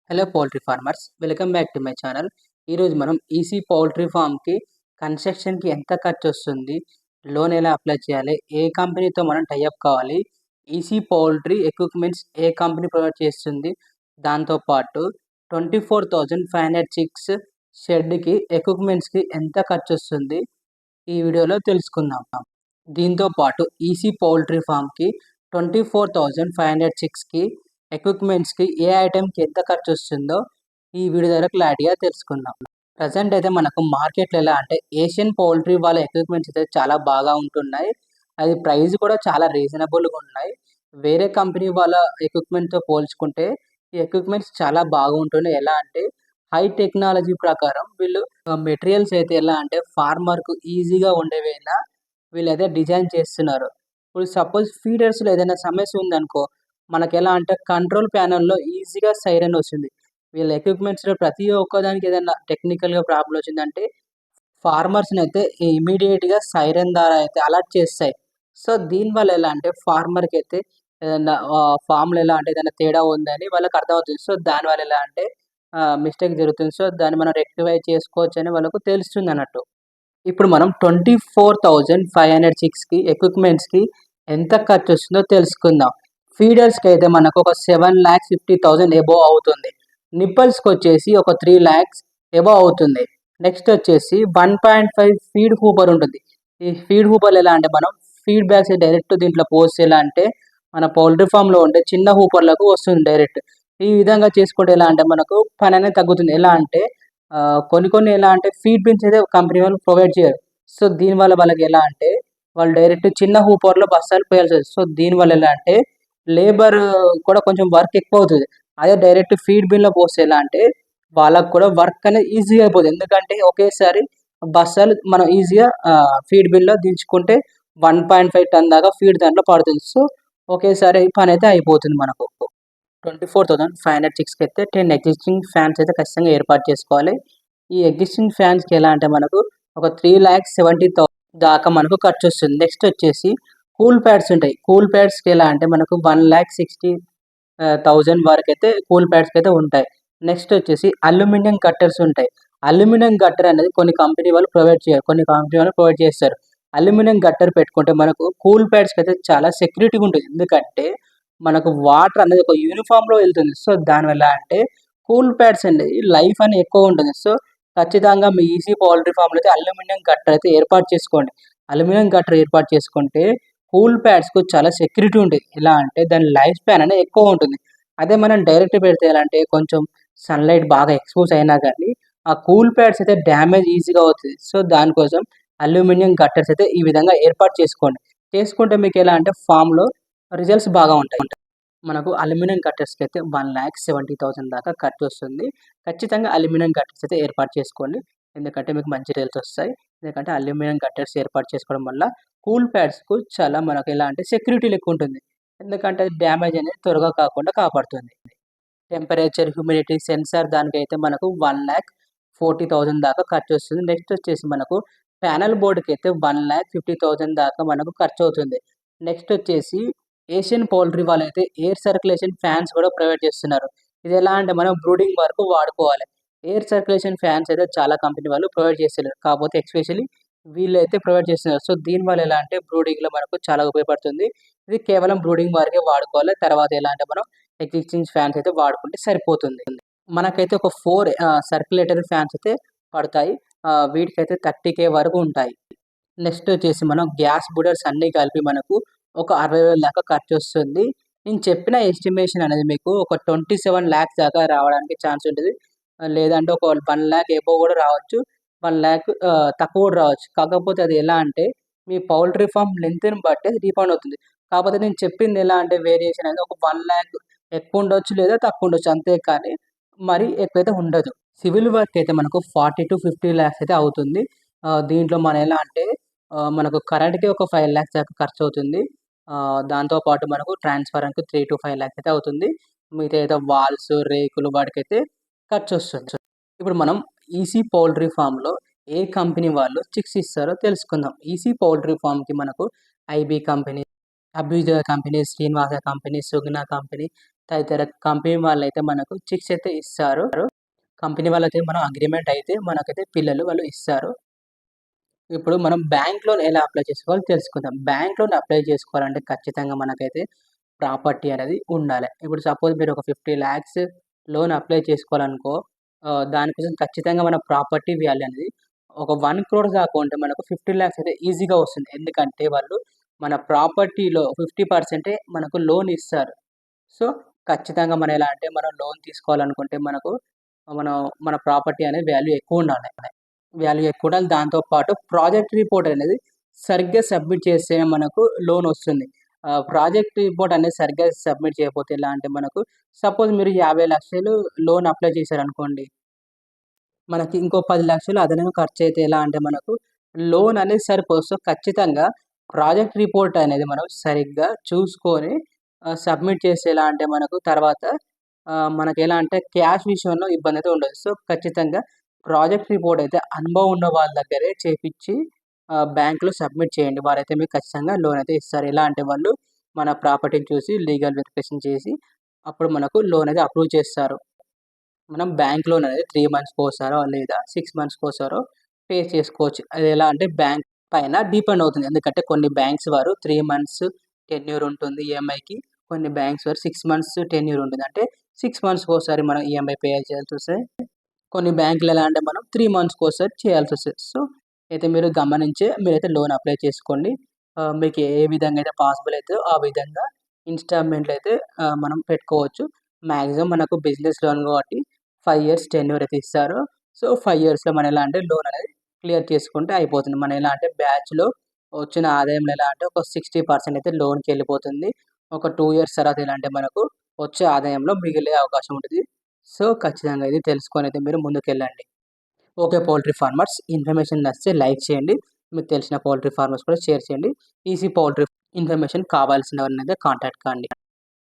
Hello poultry farmers, welcome back to my channel. ఈరోజు మనం EC poultry ఫామ్కి కన్స్ట్రక్షన్కి ఎంత ఖర్చు వస్తుంది, లోన్ ఎలా అప్లై చేయాలి, ఏ కంపెనీతో మనం టైఅప్ కావాలి, ఈసీ పౌల్ట్రీ ఎక్విప్మెంట్స్ ఏ కంపెనీ ప్రొవైడ్ చేస్తుంది, దాంతోపాటు 24,500 చిక్స్ షెడ్కి ఎక్విప్మెంట్స్కి ఎంత ఖర్చు వస్తుంది ఈ వీడియోలో తెలుసుకుందాం. దీంతో పాటు ఈసీ పౌల్ట్రీ ఫామ్కి 24,500 చిక్స్కి ఎక్విప్మెంట్స్కి ఏ ఐటెంకి ఎంత ఖర్చు వస్తుందో ఈ వీడియో ద్వారా క్లారిటీగా తెలుసుకుందాం. ప్రజెంట్ అయితే మనకు మార్కెట్లో ఎలా అంటే ఏషియన్ పౌల్ట్రీ వాళ్ళ ఎక్విప్మెంట్స్ అయితే చాలా బాగా ఉంటున్నాయి. అది ప్రైస్ కూడా చాలా రీజనబుల్గా ఉన్నాయి. వేరే కంపెనీ వాళ్ళ ఎక్విప్మెంట్తో పోల్చుకుంటే ఈ ఎక్విప్మెంట్స్ చాలా బాగుంటున్నాయి. ఎలా అంటే హై టెక్నాలజీ ప్రకారం వీళ్ళు మెటీరియల్స్ అయితే ఎలా అంటే ఫార్మర్కు ఈజీగా ఉండేవేలా వీళ్ళైతే డిజైన్ చేస్తున్నారు. ఇప్పుడు సపోజ్ ఫీడర్స్లో ఏదైనా సమస్య ఉందనుకో, మనకి ఎలా అంటే కంట్రోల్ ప్యానెల్లో ఈజీగా సైరన్ వస్తుంది. వీళ్ళ ఎక్విప్మెంట్స్లో ప్రతి ఒక్కదానికి ఏదైనా టెక్నికల్గా ప్రాబ్లం వచ్చిందంటే ఫార్మర్స్ని అయితే ఇమీడియట్గా సైరన్ ద్వారా అయితే అలర్ట్ చేస్తాయి. సో దీనివల్ల ఎలా అంటే ఫార్మర్కి అయితే ఏదైనా ఫామ్లో ఎలా అంటే ఏదైనా తేడా ఉందని వాళ్ళకి అర్థమవుతుంది. సో దానివల్ల ఎలా అంటే మిస్టేక్ జరుగుతుంది. సో దాన్ని మనం రెక్టిఫై చేసుకోవచ్చు అని వాళ్ళకు తెలుస్తుంది అన్నట్టు. ఇప్పుడు మనం 24,500 చిక్స్కి ఎక్విప్మెంట్స్కి ఎంత ఖర్చు వస్తుందో తెలుసుకుందాం. ఫీడర్స్కి అయితే మనకు ఒక 7,50,000 ఎబోవ్ అవుతుంది. నిప్పల్స్కి వచ్చేసి ఒక 3 lakhs ఎబోవ్ అవుతుంది. నెక్స్ట్ వచ్చేసి 1.5 ఫీడ్ హూపర్ ఉంటుంది. ఈ ఫీడ్ హూపర్ ఎలా అంటే మనం ఫీడ్ బ్యాగ్స్ డైరెక్ట్ దీంట్లో పోస్తే ఎలా అంటే మన పౌల్ట్రీ ఫామ్లో ఉండే చిన్న హూపర్లకు వస్తుంది డైరెక్ట్. ఈ విధంగా చేసుకుంటే ఎలా అంటే మనకు పని అనేది తగ్గుతుంది. ఎలా అంటే కొన్ని ఎలా అంటే ఫీడ్ బిన్స్ అయితే కంపెనీ వాళ్ళు ప్రొవైడ్ చేయరు. సో దీనివల్ల వాళ్ళకి ఎలా అంటే వాళ్ళు డైరెక్ట్ చిన్న హూపర్లో బస్తాలు పోయాల్సి వస్తుంది. సో దీనివల్ల ఎలా అంటే లేబర్ కూడా కొంచెం వర్క్ ఎక్కువ అవుతుంది. అదే డైరెక్ట్ ఫీడ్ బిన్లో పోస్తే ఎలా అంటే వాళ్ళకు కూడా వర్క్ అనేది ఈజీగా అయిపోతుంది. ఎందుకంటే ఒకేసారి బస్తాలు మనం ఈజీగా ఫీడ్ బిన్లో దించుకుంటే 1.5 టన్ దాకా ఫీడ్ దాంట్లో పడుతుంది. సో ఒకేసారి పని అయితే అయిపోతుంది మనకు. 24,500 చిక్స్కి అయితే 10 ఎగ్జిస్టింగ్ ఫ్యాన్స్ అయితే ఖచ్చితంగా ఏర్పాటు చేసుకోవాలి. ఈ ఎగ్జిస్టింగ్ ఫ్యాన్స్కి ఎలా అంటే మనకు ఒక 3,70,000 దాకా మనకు ఖర్చు వస్తుంది. నెక్స్ట్ వచ్చేసి కూల్ ప్యాడ్స్ ఉంటాయి. కూల్ ప్యాడ్స్కి ఎలా అంటే మనకు 1,60,000 వరకు అయితే కూల్ ప్యాడ్స్కి అయితే ఉంటాయి. నెక్స్ట్ వచ్చేసి అల్యూమినియం కట్టర్స్ ఉంటాయి. అల్యూమినియం గట్టర్ అనేది కొన్ని కంపెనీ వాళ్ళు ప్రొవైడ్ చేయరు, కొన్ని కంపెనీ వాళ్ళు ప్రొవైడ్ చేస్తారు. అల్యూమినియం గట్టర్ పెట్టుకుంటే మనకు కూల్ ప్యాడ్స్కి అయితే చాలా సెక్యూరిటీగా ఉంటుంది. ఎందుకంటే మనకు వాటర్ అనేది ఒక యూనిఫామ్లో వెళ్తుంది. సో దానివల్ల అంటే కూల్ ప్యాడ్స్ అనేది లైఫ్ అనేది ఎక్కువ ఉంటుంది. సో ఖచ్చితంగా మీ ఈసీ పౌల్ట్రీ ఫామ్లో అయితే అల్యూమినియం గట్టర్ అయితే ఏర్పాటు చేసుకోండి. అల్యూమినియం గట్టర్ ఏర్పాటు చేసుకుంటే కూల్ ప్యాడ్స్కు చాలా సెక్యూరిటీ ఉంటుంది. ఎలా అంటే దాని లైఫ్ స్పాన్ అనేది ఎక్కువ ఉంటుంది. అదే మనం డైరెక్ట్ పెడితే ఎలా అంటే కొంచెం సన్లైట్ బాగా ఎక్స్పోజ్ అయినా కానీ ఆ కూల్ ప్యాడ్స్ అయితే డ్యామేజ్ ఈజీగా అవుతుంది. సో దానికోసం అల్యూమినియం గట్టర్స్ అయితే ఈ విధంగా ఏర్పాటు చేసుకోండి. చేసుకుంటే మీకు ఎలా అంటే ఫామ్లో రిజల్ట్స్ బాగా ఉంటాయి. మనకు అల్యూమినియం కట్టర్స్కి అయితే 1,70,000 దాకా ఖర్చు వస్తుంది. ఖచ్చితంగా అల్యూమినియం కట్టర్స్ అయితే ఏర్పాటు చేసుకోండి. ఎందుకంటే మీకు మంచి రిజల్ట్స్ వస్తాయి. ఎందుకంటే అల్యూమినియం కట్టర్స్ ఏర్పాటు చేసుకోవడం వల్ల కూల్ ప్యాడ్స్కు చాలా మనకు ఎలా అంటే సెక్యూరిటీ ఎక్కువ ఉంటుంది. ఎందుకంటే అది డ్యామేజ్ అనేది త్వరగా కాకుండా కాపాడుతుంది. టెంపరేచర్, హ్యూమిడిటీ సెన్సార్ దానికైతే మనకు 1,40,000 దాకా ఖర్చు వస్తుంది. నెక్స్ట్ వచ్చేసి మనకు ప్యానెల్ బోర్డ్కి అయితే 1,50,000 దాకా మనకు ఖర్చు అవుతుంది. నెక్స్ట్ వచ్చేసి ఏషియన్ పౌల్ట్రీ వాళ్ళైతే ఎయిర్ సర్క్యులేషన్ ఫ్యాన్స్ కూడా ప్రొవైడ్ చేస్తున్నారు. ఇది ఎలా అంటే మనం బ్రూడింగ్ వరకు వాడుకోవాలి. ఎయిర్ సర్క్యులేషన్ ఫ్యాన్స్ అయితే చాలా కంపెనీ వాళ్ళు ప్రొవైడ్ చేస్తున్నారు. కాకపోతే ఎస్పెషల్లీ వీళ్ళైతే ప్రొవైడ్ చేస్తున్నారు. సో దీనివల్ల ఎలా అంటే బ్రూడింగ్‌లో మనకు చాలా ఉపయోగపడుతుంది. ఇది కేవలం బ్రూడింగ్ వరకే వాడుకోవాలి. తర్వాత ఎలా అంటే మనం ఎగ్జిస్టింగ్ ఫ్యాన్స్ అయితే వాడుకుంటే సరిపోతుంది. మనకైతే ఒక 4 సర్క్యులేటరీ ఫ్యాన్స్ అయితే పడతాయి. వీటికైతే 30,000 వరకు ఉంటాయి. నెక్స్ట్ వచ్చేసి మనం గ్యాస్ బుడర్స్ అన్నీ కలిపి మనకు ఒక 60,000 దాకా ఖర్చొస్తుంది. నేను చెప్పిన ఎస్టిమేషన్ అనేది మీకు ఒక 27 లాక్స్ దాకా రావడానికి ఛాన్స్ ఉంటది. లేదంటే ఒక 1,00,000 ఎబోవ్ గూడా రావచ్చు. 1,00,000 తక్కువ గూడా రావచ్చు. కాకపోతే అది ఎలా అంటే మీ పౌల్ట్రీ ఫార్మ్ లెంగ్త్‌ని బట్టి రీఫండ్ అవుతుంది. కాకపోతే నేను చెప్పింది ఎలా అంటే వేరియేషన్ అనేది ఒక 1,00,000 ఎక్కువుండొచ్చు లేదా తక్కువుండొచ్చు. అంతే కానీ మరీ ఎక్కువైతే ఉండదు. సివిల్ వర్క్ అయితే మనకు 40,000-50 లాక్స్ అయితే అవుతుంది. దీంట్లో మనం ఎలా అంటే మనకు కరెంట్‌కి ఒక 5 లాక్స్ దాకా ఖర్చవుతుంది. దాంతో పాటు మనకు ట్రాన్స్‌ఫార్మర్‌కి 3-5 లాక్స్ అయితే అవుతుంది. మిగతా ఏదో వాల్స్, రేకులు వాటికైతే ఖర్చొస్తుంది. ఇప్పుడు మనం ఈసీ పౌల్ట్రీ ఫార్మ్‌లో ఏ కంపెనీ వాళ్ళు చిక్స్ ఇస్తారో తెలుసుకుందాం. ఈసీ పౌల్ట్రీ ఫార్మ్‌కి మనకు ఐబీ కంపెనీ, అభ్యుదయ కంపెనీ, శ్రీనివాస కంపెనీ, సుగుణ కంపెనీ, తదితర కంపెనీ వాళ్ళైతే మనకు చిక్స్ అయితే ఇస్తారు. కంపెనీ వాళ్ళైతే మనం అగ్రీమెంట్ అయితే మనకైతే పిల్లలు వాళ్ళు ఇస్తారు. ఇప్పుడు మనం బ్యాంక్ లోన్ ఎలా అప్లై చేసుకోవాలో తెలుసుకుందాం. బ్యాంక్ లోన్ అప్లై చేసుకోవాలంటే ఖచ్చితంగా మనకైతే ప్రాపర్టీ అనేది ఉండాలి. ఇప్పుడు సపోజ్ మీరు ఒక 50,00,000 లోన్ అప్లై చేసుకోవాలనుకో దానికోసం ఖచ్చితంగా మన ప్రాపర్టీ వాల్యూ అనేది ఒక 1,00,00,000 దాకా ఉంటే మనకు 50,00,000 అయితే ఈజీగా వస్తుంది. ఎందుకంటే వాళ్ళు మన ప్రాపర్టీలో 50% మనకు లోన్ ఇస్తారు. సో, ఖచ్చితంగా మనం ఎలా అంటే మనం లోన్ తీసుకోవాలనుకుంటే మనకు మనం మన ప్రాపర్టీ అనేది వాల్యూ ఎక్కువుండాలి. వాల్యూ ఎక్కువుండాలి. దాంతో పాటు ప్రాజెక్ట్ రిపోర్ట్ అనేది సరిగ్గా సబ్మిట్ చేస్తేనే మనకు లోన్ వస్తుంది. ప్రాజెక్ట్ రిపోర్ట్ అనేది సరిగ్గా సబ్మిట్ చేయకపోతే ఎలా అంటే మనకు సపోజ్ మీరు 50,00,000 లోన్ అప్లై చేశారనుకోండి. మనకి ఇంకో 10,00,000 అదనంగా ఖర్చయితే ఎలా అంటే మనకు లోన్ అనేది సరిపోదు. సో, ఖచ్చితంగా ప్రాజెక్ట్ రిపోర్ట్ అనేది మనం సరిగ్గా చూసుకొని సబ్మిట్ చేస్తే ఎలా అంటే మనకు తర్వాత మనకెలా అంటే క్యాష్ విషయంలో ఇబ్బందయితే ఉండదు. సో, ఖచ్చితంగా ప్రాజెక్ట్ రిపోర్ట్ అయితే అనుభవం ఉన్న వాళ్ళ దగ్గరే చేపిచ్చి బ్యాంక్‌లో సబ్మిట్ చేయండి. వారైతే మీకు ఖచ్చితంగా లోన్ అయితే ఇస్తారు. ఎలా అంటే వాళ్ళు మన ప్రాపర్టీని చూసి లీగల్ వెరిఫికేషన్ చేసి అప్పుడు మనకు లోన్ అనేది అప్రూవ్ చేస్తారు. మనం బ్యాంక్ లోన్ అనేది 3 మంత్స్‌కోసారో లేదా 6 మంత్స్‌కోసారో పే చేసుకోవచ్చు. అది ఎలా అంటే బ్యాంక్ పైన డిపెండ్ అవుతుంది. ఎందుకంటే కొన్ని బ్యాంక్స్ వారు 3 మంత్స్ టెన్యూర్ ఉంటుంది ఈఎంఐకి. కొన్ని బ్యాంక్స్ వారు 6 మంత్స్ టెన్యూర్ ఉంటుంది. అంటే 6 మంత్స్‌కోసారి మనం ఈఎంఐ పే చేయాల్సొస్తది. కొన్ని బ్యాంకులు ఎలా అంటే మనం 3 మంత్స్‌కోసారి చేయాల్సొస్తది. సో, అయితే మీరు గమనించి మీరైతే లోన్ అప్లై చేసుకోండి. మీకు ఏ విధంగా అయితే పాసిబుల్ అయితదో ఆ విధంగా ఇన్‌స్టాల్‌మెంట్‌లో అయితే మనం పెట్టుకోవచ్చు. మాక్సిమం మనకు బిజినెస్ లోన్ కాబట్టి 5 ఇయర్స్ టెన్యూర్ అయితే ఇస్తారు. సో, 5 ఇయర్స్‌లో మనం ఎలా అంటే లోన్ అనేది క్లియర్ చేసుకుంటే అయిపోతుంది. మనం ఎలా అంటే బ్యాచ్‌లో వచ్చిన ఆదాయంలో ఎలా అంటే ఒక 60% అయితే లోన్‌కెళ్ళిపోతుంది. ఒక 2 ఇయర్స్ తర్వాత ఎలా అంటే మనకు వచ్చే ఆదాయంలో మిగిలే అవకాశం ఉంటది. సో, ఖచ్చితంగా ఇది తెలుసుకొనైతే మీరు ముందుకెళ్ళండి. ఓకే పౌల్ట్రీ ఫార్మర్స్ ఇన్ఫర్మేషన్ నచ్చితే లైక్ చేయండి. మీకు తెలిసిన పౌల్ట్రీ ఫార్మర్స్ కూడా షేర్ చేయండి. ఈసీ పౌల్ట్రీ ఇన్ఫర్మేషన్ కావాల్సిన వారినైతే కాంటాక్ట్ కండి.